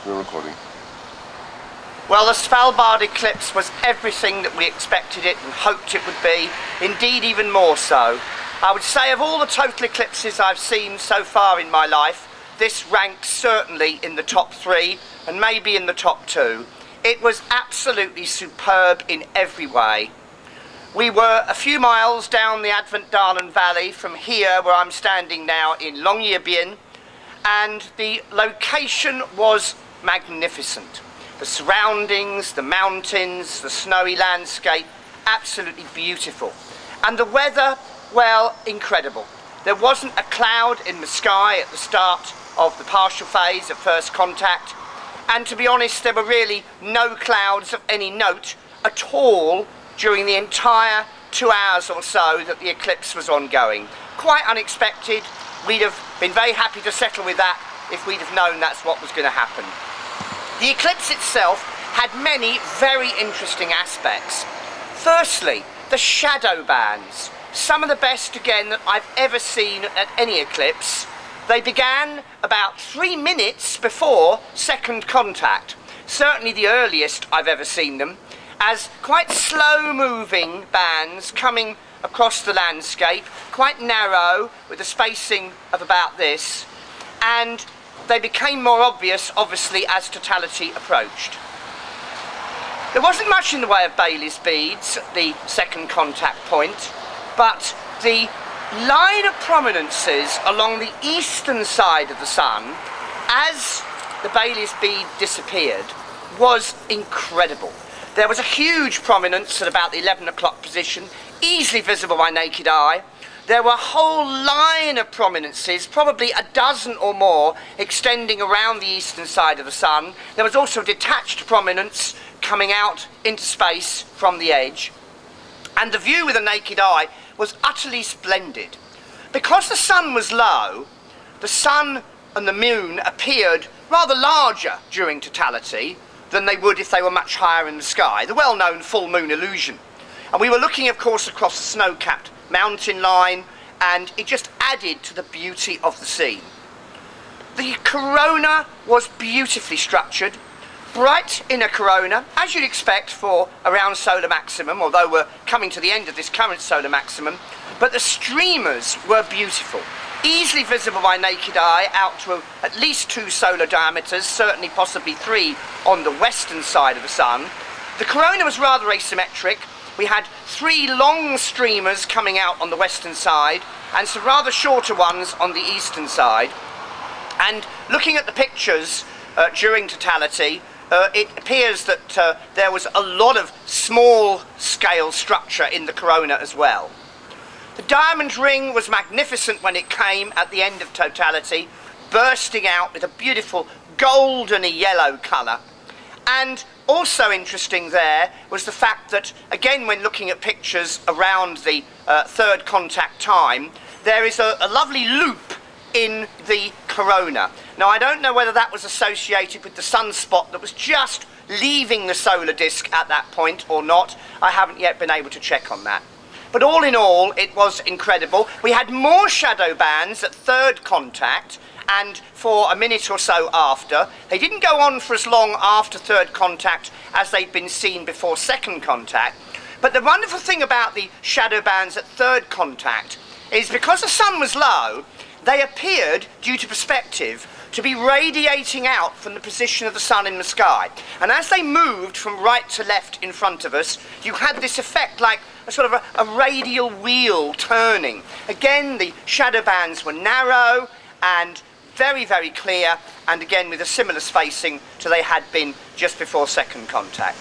We're recording. Well, the Svalbard eclipse was everything that we expected it and hoped it would be, indeed even more so. I would say of all the total eclipses I've seen so far in my life, this ranks certainly in the top 3 and maybe in the top 2. It was absolutely superb in every way. We were a few miles down the Adventdalen Valley from here where I'm standing now in Longyearbyen, and the location was magnificent. The surroundings, the mountains, the snowy landscape, absolutely beautiful. And the weather, well, incredible. There wasn't a cloud in the sky at the start of the partial phase of first contact, and to be honest, there were really no clouds of any note at all during the entire 2 hours or so that the eclipse was ongoing. Quite unexpected. We'd have been very happy to settle with that if we'd have known that's what was going to happen. The eclipse itself had many very interesting aspects. Firstly, the shadow bands. Some of the best, again, that I've ever seen at any eclipse. They began about 3 minutes before second contact. Certainly the earliest I've ever seen them, as quite slow-moving bands coming across the landscape, quite narrow, with a spacing of about this, and they became more obvious, obviously, as totality approached. There wasn't much in the way of Baily's beads at the second contact point, but the line of prominences along the eastern side of the sun, as the Baily's bead disappeared, was incredible. There was a huge prominence at about the 11 o'clock position, easily visible by naked eye. There were a whole line of prominences, probably a dozen or more, extending around the eastern side of the sun. There was also a detached prominence coming out into space from the edge. And the view with the naked eye was utterly splendid. Because the sun was low, the sun and the moon appeared rather larger during totality than they would if they were much higher in the sky, the well-known full moon illusion. And we were looking, of course, across the snow-capped mountain line, and it just added to the beauty of the scene. The corona was beautifully structured, bright inner corona, as you'd expect for around solar maximum, although we're coming to the end of this current solar maximum, but the streamers were beautiful. Easily visible by naked eye out to at least 2 solar diameters, certainly possibly 3 on the western side of the sun. The corona was rather asymmetric. We had 3 long streamers coming out on the western side and some rather shorter ones on the eastern side. And looking at the pictures during totality, it appears that there was a lot of small scale structure in the corona as well. The diamond ring was magnificent when it came at the end of totality, bursting out with a beautiful goldeny yellow colour. And also interesting there was the fact that, again, when looking at pictures around the third contact time, there is a lovely loop in the corona. Now, I don't know whether that was associated with the sunspot that was just leaving the solar disk at that point or not. I haven't yet been able to check on that. But all in all, it was incredible. We had more shadow bands at third contact and for a minute or so after. They didn't go on for as long after third contact as they'd been seen before second contact. But the wonderful thing about the shadow bands at third contact is because the sun was low, they appeared, due to perspective, to be radiating out from the position of the sun in the sky. And as they moved from right to left in front of us, you had this effect like a sort of a radial wheel turning. Again, the shadow bands were narrow and very, very clear, and again with a similar spacing to they had been just before second contact.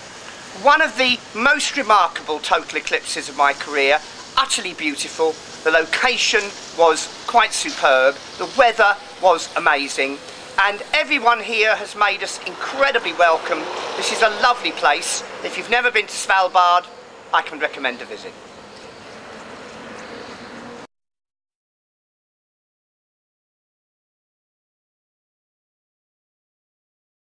One of the most remarkable total eclipses of my career, utterly beautiful. The location was quite superb, the weather was amazing, and everyone here has made us incredibly welcome. This is a lovely place. If you've never been to Svalbard, I can recommend a visit.